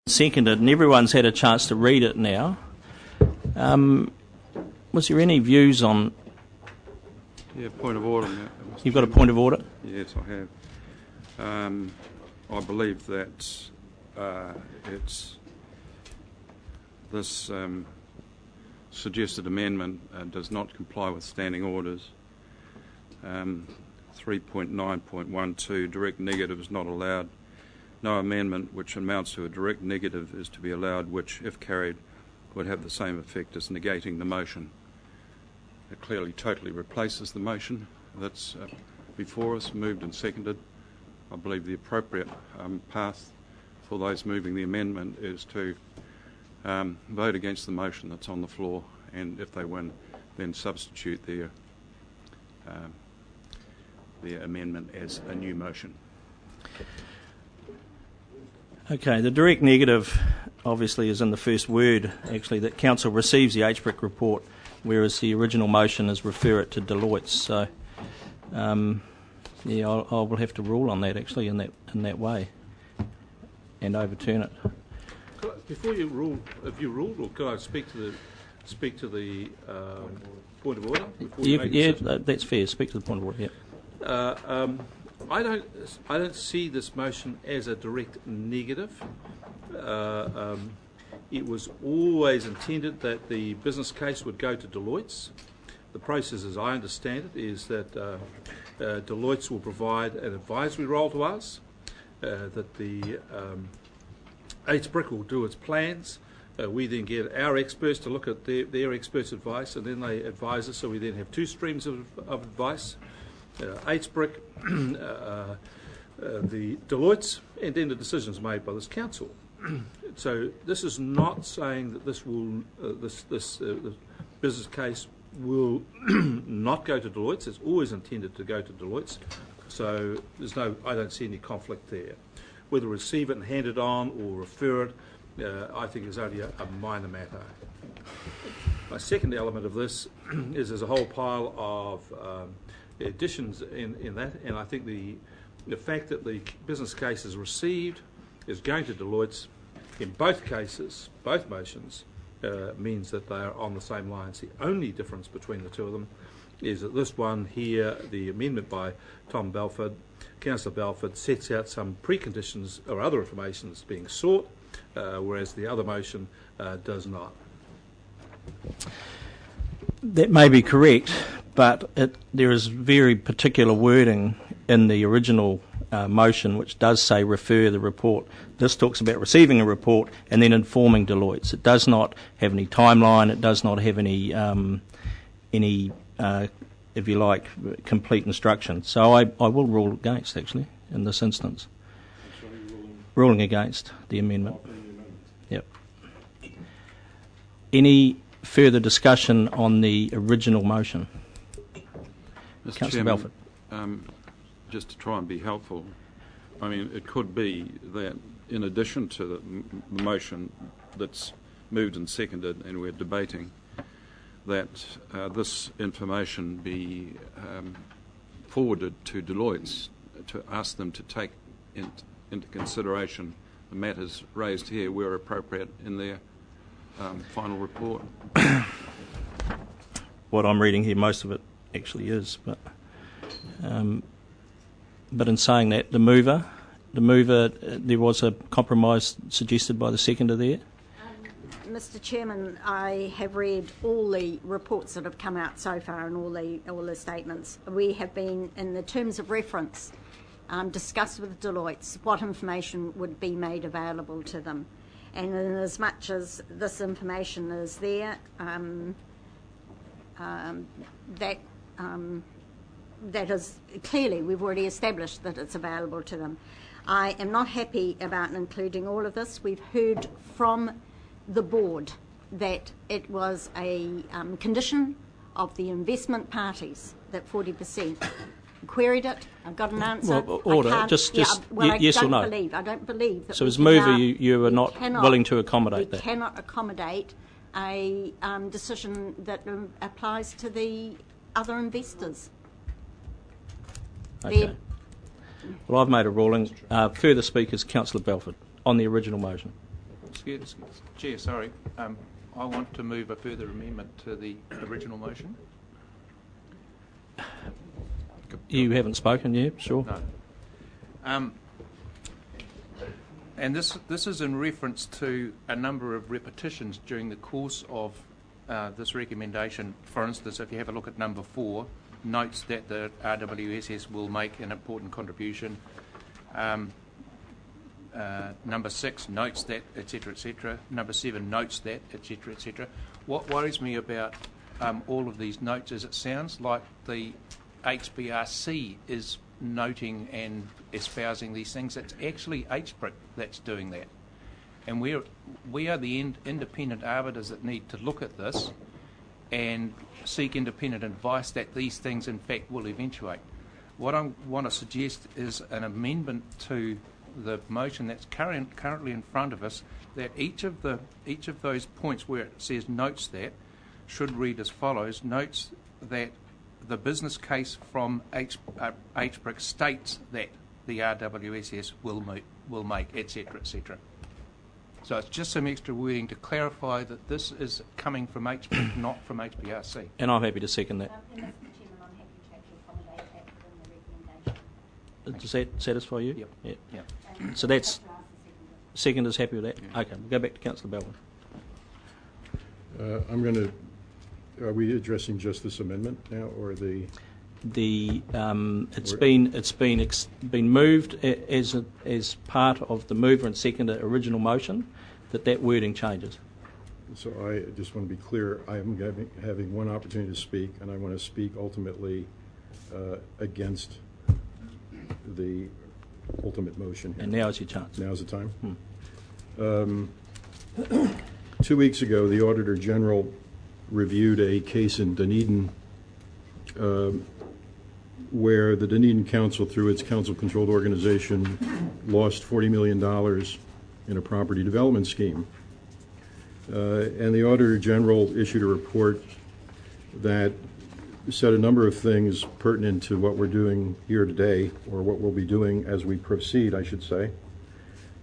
Seconded, and everyone's had a chance to read it now. Was there any views on... Yeah, point of order. You've got a point of order? Yes, I have. I believe that this suggested amendment does not comply with standing orders. 3.9.12, direct negative is not allowed. No amendment which amounts to a direct negative is to be allowed, which, if carried, would have the same effect as negating the motion. It clearly totally replaces the motion that's before us, moved and seconded. I believe the appropriate path for those moving the amendment is to vote against the motion that's on the floor, and if they win, then substitute their amendment as a new motion. Okay, the direct negative obviously is in the first word, actually, that Council receives the HBRIC report, whereas the original motion is refer it to Deloitte. So, yeah, I will have to rule on that, actually, in that way, and overturn it. Before you rule, if you ruled, or could I speak to the point of order? Yeah, that's fair. Speak to the point of order. Yeah. I don't see this motion as a direct negative. It was always intended that the business case would go to Deloitte's. The process, as I understand it, is that Deloitte's will provide an advisory role to us, that the HBRIC will do its plans. We then get our experts to look at their experts' advice, and then they advise us, so we then have two streams of advice. HBRIC, the Deloitte's, and then the decisions made by this council. So this is not saying that this will this business case will not go to Deloitte's. It's always intended to go to Deloitte's. So I don't see any conflict there. Whether receive it and hand it on or refer it, I think is only a minor matter. My second element of this is there's a whole pile of additions in that, and I think the fact that the business case is received, is going to Deloitte's, in both cases, both motions, means that they are on the same lines. The only difference between the two of them is that this one here, the amendment by Tom Belford, Councillor Belford, sets out some preconditions or other information that's being sought, whereas the other motion does not. That may be correct, but there is very particular wording in the original motion which does say refer the report. This talks about receiving a report and then informing Deloitte's. It does not have any timeline. It does not have any if you like, complete instruction. So I will rule against, actually, in this instance. Ruling against the amendment. Yep. Any further discussion on the original motion? Mr. Chairman, just to try and be helpful, I mean, it could be that in addition to the motion that's moved and seconded and we're debating, that this information be forwarded to Deloitte's to ask them to take into consideration the matters raised here where appropriate in their final report. What I'm reading here, most of it actually is, but in saying that, the mover, there was a compromise suggested by the seconder there. Mr. Chairman, I have read all the reports that have come out so far and all the statements. We have been, in the terms of reference, discussed with Deloitte's what information would be made available to them. And in as much as this information is there, that is clearly, we've already established that it's available to them. I am not happy about including all of this. We've heard from the board that it was a condition of the investment parties that 40%. Queried it. I've got an answer. Well, order. Yes or no? I don't believe that. So as mover, you are not willing to accommodate that. We cannot accommodate a decision that applies to the other investors. Okay. Well, I've made a ruling. Further speakers, Councillor Belford, on the original motion. Chair, sorry. I want to move a further amendment to the original motion. You haven't spoken yet, sure. No. And this is in reference to a number of repetitions during the course of this recommendation. For instance, if you have a look at number 4, notes that the RWSS will make an important contribution. Number 6 notes that, etc., etc. Number 7 notes that, etc., etc. What worries me about all of these notes is it sounds like the HBRC is noting and espousing these things. It's actually HBRIC that's doing that. And we are the independent arbiters that need to look at this and seek independent advice that these things in fact will eventuate. What I want to suggest is an amendment to the motion that's currently in front of us, that each of those points where it says notes that should read as follows: notes that the business case from HBRIC states that the RWSS will make, etc., etc. So it's just some extra wording to clarify that this is coming from HBRIC, not from HBRC. And I'm happy to second that. And Mr. Chairman, I'm happy to actually accommodate that within the recommendation. Does that satisfy you? Yep. Yeah. And So that's Councillor Arthur seconded. second is happy with that? Yeah. Okay, we'll go back to Councillor Baldwin. I'm going to. Are we addressing just this amendment now, or the? It's been moved as part of the mover and seconder original motion that wording changes. So I just want to be clear. I am having one opportunity to speak, and I want to speak ultimately against the ultimate motion here. And now is your chance. Now's the time. 2 weeks ago, the Auditor General reviewed a case in Dunedin where the Dunedin Council, through its council-controlled organization, lost $40 million in a property development scheme. And the Auditor General issued a report that said a number of things pertinent to what we're doing here today, or what we'll be doing as we proceed, I should say.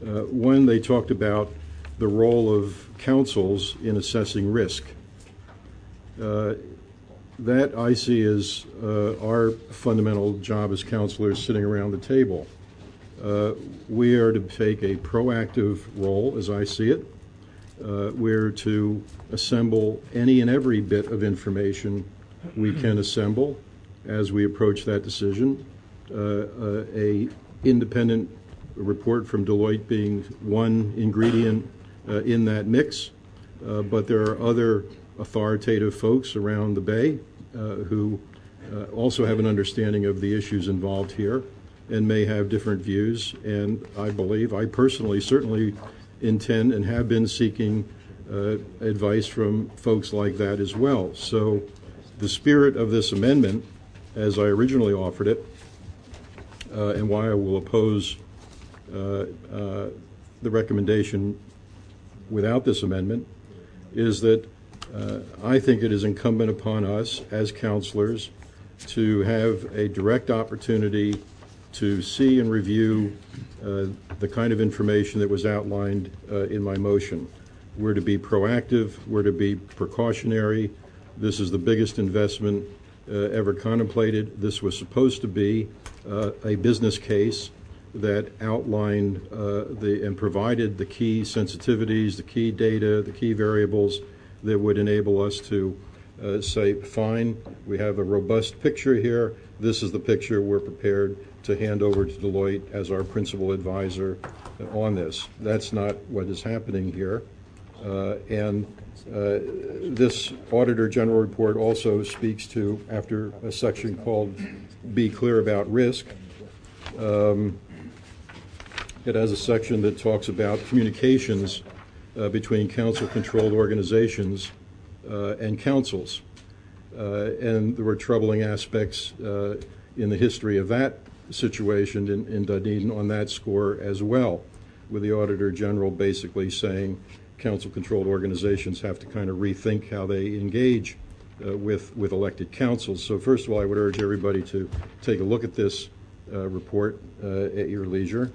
One, they talked about the role of councils in assessing risk. That I see as our fundamental job as councillors sitting around the table. We are to take a proactive role, as I see it. We're to assemble any and every bit of information we can assemble as we approach that decision. A independent report from Deloitte being one ingredient in that mix, but there are other authoritative folks around the Bay who also have an understanding of the issues involved here and may have different views. And I personally certainly intend and have been seeking advice from folks like that as well. So the spirit of this amendment, as I originally offered it, and why I will oppose the recommendation without this amendment, is that I think it is incumbent upon us as councillors to have a direct opportunity to see and review the kind of information that was outlined in my motion. We're to be proactive, we're to be precautionary. This is the biggest investment ever contemplated. This was supposed to be a business case that outlined and provided the key sensitivities, the key data, the key variables that would enable us to say, fine, we have a robust picture here. This is the picture we're prepared to hand over to Deloitte as our principal advisor on this. That's not what is happening here. And this Auditor General report also speaks to, after a section called Be Clear About Risk, it has a section that talks about communications between council-controlled organizations and councils. And there were troubling aspects in the history of that situation in Dunedin on that score as well, with the Auditor General basically saying council-controlled organizations have to kind of rethink how they engage with elected councils. So first of all, I would urge everybody to take a look at this report at your leisure.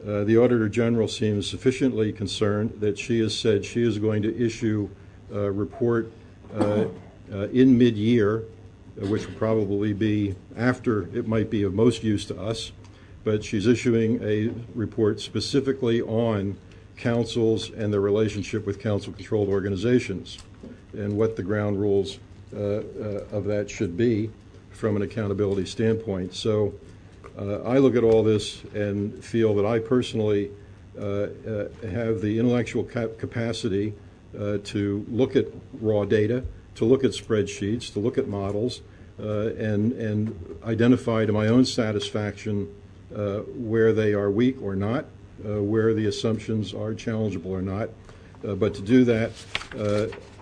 The Auditor General seems sufficiently concerned that she has said she is going to issue a report in mid-year, which will probably be after it might be of most use to us, but she's issuing a report specifically on councils and their relationship with council-controlled organizations and what the ground rules of that should be from an accountability standpoint. So I look at all this and feel that I personally have the intellectual capacity to look at raw data, to look at spreadsheets, to look at models, and identify to my own satisfaction where they are weak or not, where the assumptions are challengeable or not. But to do that,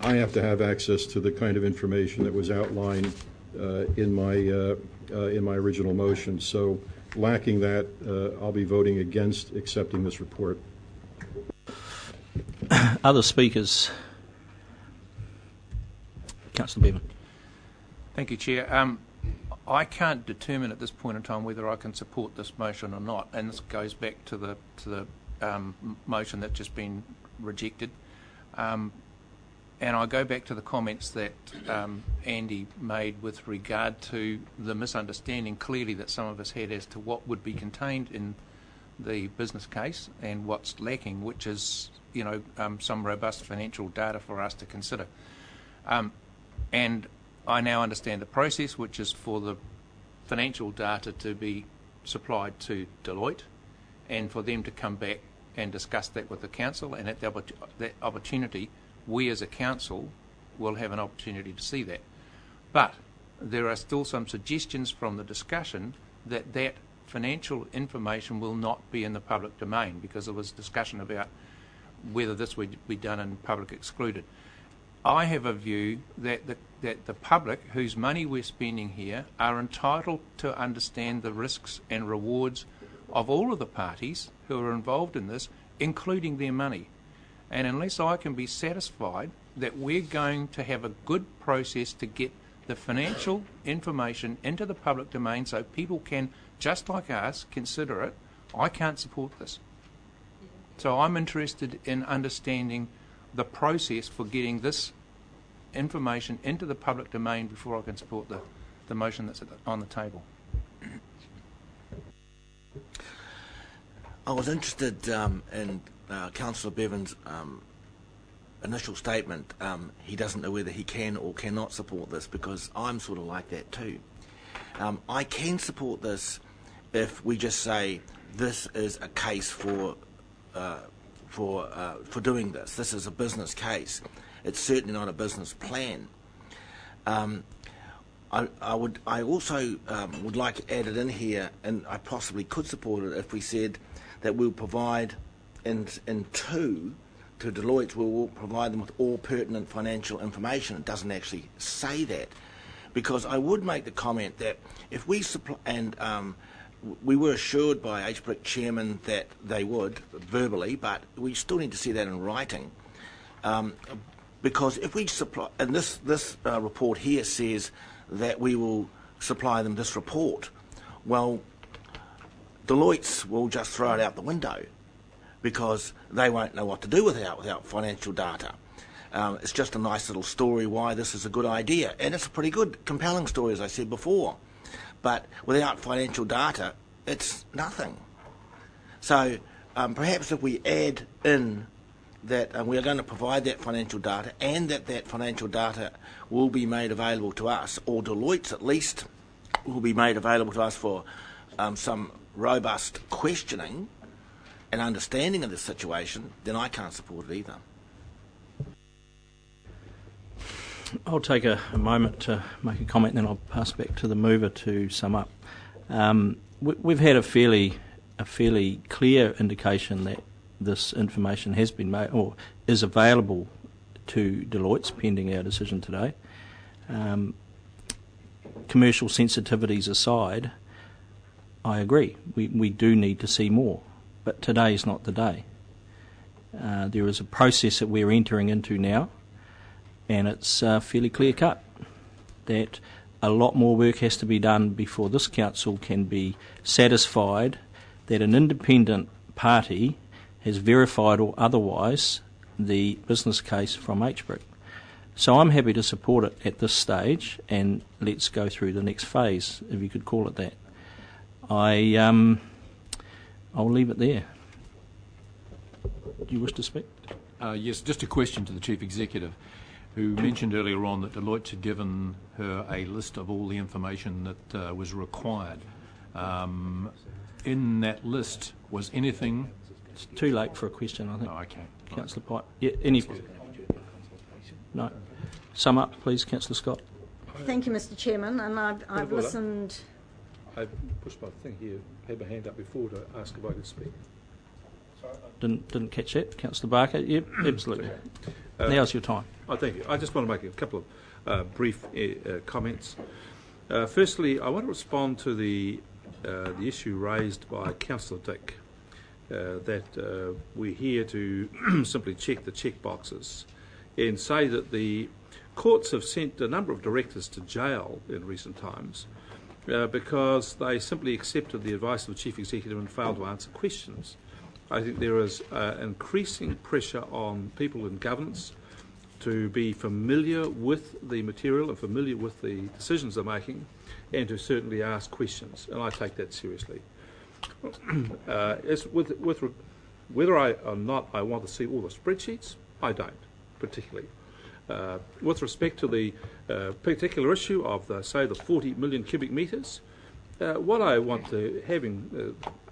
I have to have access to the kind of information that was outlined in my original motion. So lacking that, I'll be voting against accepting this report. Other speakers? Councillor Bevan. Thank you, Chair. I can't determine at this point in time whether I can support this motion or not, and this goes back to the motion that's just been rejected. And I go back to the comments that Andy made with regard to the misunderstanding clearly that some of us had as to what would be contained in the business case and what's lacking, which is, some robust financial data for us to consider. And I now understand the process, which is for the financial data to be supplied to Deloitte and for them to come back and discuss that with the council, and at that opportunity, we as a council will have an opportunity to see that. But there are still some suggestions from the discussion that that financial information will not be in the public domain, because there was discussion about whether this would be done in public excluded. I have a view that the public, whose money we're spending here, are entitled to understand the risks and rewards of all of the parties who are involved in this, including their money. And unless I can be satisfied that we're going to have a good process to get the financial information into the public domain so people can, just like us, consider it, I can't support this. So I'm interested in understanding the process for getting this information into the public domain before I can support the motion that's on the table. I was interested in Councillor Bevan's initial statement. He doesn't know whether he can or cannot support this, because I'm sort of like that too. I can support this if we just say this is a case for doing this. This is a business case. It's certainly not a business plan. I also would like to add it in here, and I possibly could support it if we said that we'll provide in two to Deloitte, we will provide them with all pertinent financial information. It doesn't actually say that, because I would make the comment that if we supply, and we were assured by HBRIC chairman that they would verbally, but we still need to see that in writing. Because if we supply, and this report here says that we will supply them this report, well, Deloitte's will just throw it out the window, because they won't know what to do without financial data. It's just a nice little story why this is a good idea, and it's a pretty good, compelling story, as I said before. But without financial data, it's nothing. So perhaps if we add in that we are going to provide that financial data, and that financial data will be made available to us, or Deloitte's at least will be made available to us for some robust questioning and understanding of the situation, then I can't support it either. I'll take a moment to make a comment, and then I'll pass back to the mover to sum up. We've had a fairly clear indication that this information has been made or is available to Deloitte pending our decision today. Commercial sensitivities aside, I agree. We do need to see more, but today is not the day. There is a process that we're entering into now, and it's fairly clear-cut that a lot more work has to be done before this council can be satisfied that an independent party has verified or otherwise the business case from HBRIC. So I'm happy to support it at this stage, and let's go through the next phase, if you could call it that. I'll leave it there. Do you wish to speak? Yes, just a question to the Chief Executive, who mentioned earlier on that Deloitte had given her a list of all the information that was required. In that list, was anything... It's too late for a question, I think. Oh, okay. Councillor Pike. Yeah, any... No. Sum up, please, Councillor Scott. Thank you, Mr. Chairman, and I've listened... I pushed my thing here, had my hand up before to ask if I could speak. Didn't catch that, Councillor Barker. Yep, absolutely. Now's your time. Oh, thank you. I just want to make a couple of brief comments. Firstly, I want to respond to the issue raised by Councillor Dick that we're here to simply check the check boxes and say that the courts have sent a number of directors to jail in recent times because they simply accepted the advice of the Chief Executive and failed to answer questions. I think there is increasing pressure on people in governance to be familiar with the material and familiar with the decisions they're making, and to certainly ask questions, and I take that seriously. Whether or not I want to see all the spreadsheets, I don't, particularly. With respect to the particular issue of, say, the 40 million cubic metres, what I want to,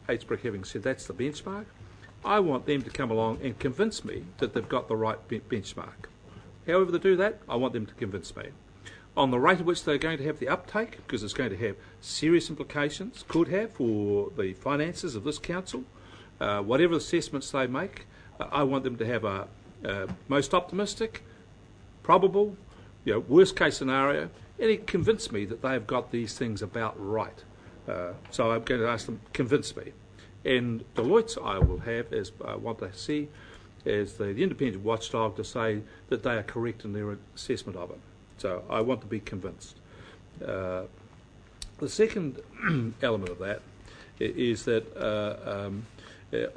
HBRIC having said that's the benchmark, I want them to come along and convince me that they've got the right benchmark. However they do that, I want them to convince me. On the rate at which they're going to have the uptake, because it's going to have serious implications, could have for the finances of this council, whatever assessments they make, I want them to have a most optimistic, probable, worst case scenario, and convince me that they've got these things about right. So I'm going to ask them, convince me. And Deloitte's I will have, as I want to see, as the independent watchdog to say that they are correct in their assessment of it. So I want to be convinced. The second element of that is that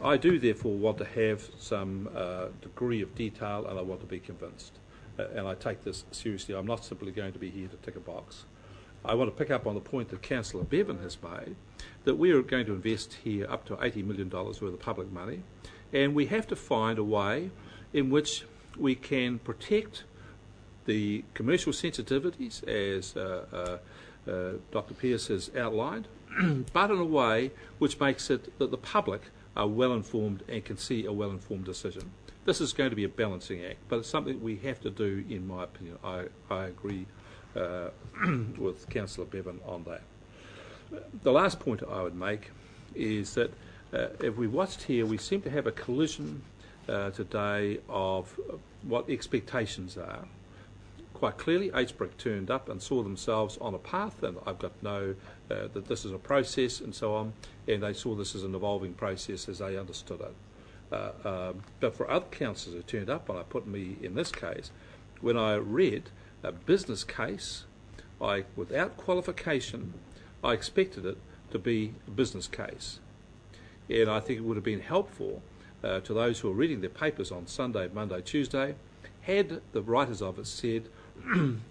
I do therefore want to have some degree of detail, and I want to be convinced. And I take this seriously. I'm not simply going to be here to tick a box. I want to pick up on the point that Councillor Bevan has made, that we are going to invest here up to $80 million worth of public money, and we have to find a way in which we can protect the commercial sensitivities, as Dr. Pearce has outlined, but in a way which makes it that the public are well informed and can see a well informed decision. This is going to be a balancing act, but it's something we have to do, in my opinion. I agree with Councillor Bevan on that. The last point I would make is that if we watched here, we seem to have a collision today of what expectations are. Quite clearly, HBRIC turned up and saw themselves on a path, and I've got no that this is a process and so on, and they saw this as an evolving process as they understood it. But for other councillors who turned up, and I put me in this case, when I read a business case, without qualification, I expected it to be a business case. And I think it would have been helpful to those who are reading their papers on Sunday, Monday, Tuesday, had the writers of it said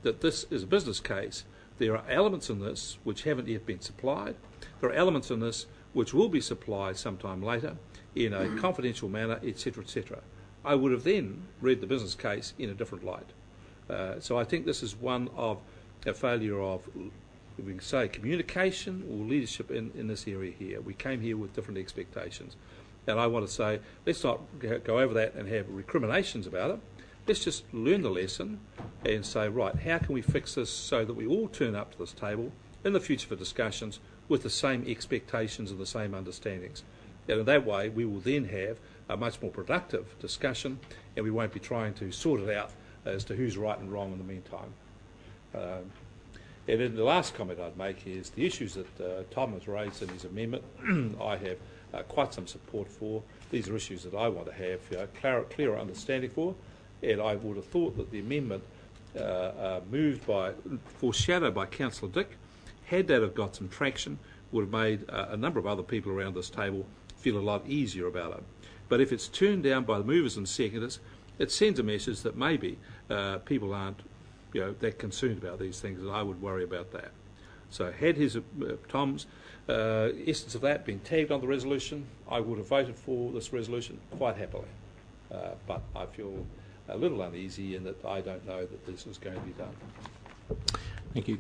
that this is a business case. There are elements in this which haven't yet been supplied. There are elements in this which will be supplied sometime later in a confidential manner, etc., etc. I would have then read the business case in a different light. So I think this is one of a failure of, we can say, communication or leadership in this area here. We came here with different expectations. And I want to say, let's not go over that and have recriminations about it. Let's just learn the lesson and say, right, how can we fix this so that we all turn up to this table in the future for discussions with the same expectations and the same understandings. And in that way, we will then have a much more productive discussion, and we won't be trying to sort it out as to who's right and wrong in the meantime. And then the last comment I'd make is the issues that Tom has raised in his amendment, I have quite some support for. These are issues that I want to have clearer understanding for, and I would have thought that the amendment foreshadowed by Councillor Dick, had that have got some traction, would have made a number of other people around this table feel a lot easier about it. But if it's turned down by the movers and seconders, it sends a message that maybe people aren't, that concerned about these things, and I would worry about that. So had his Tom's essence of that been tagged on the resolution, I would have voted for this resolution quite happily. But I feel a little uneasy in that I don't know that this is going to be done. Thank you.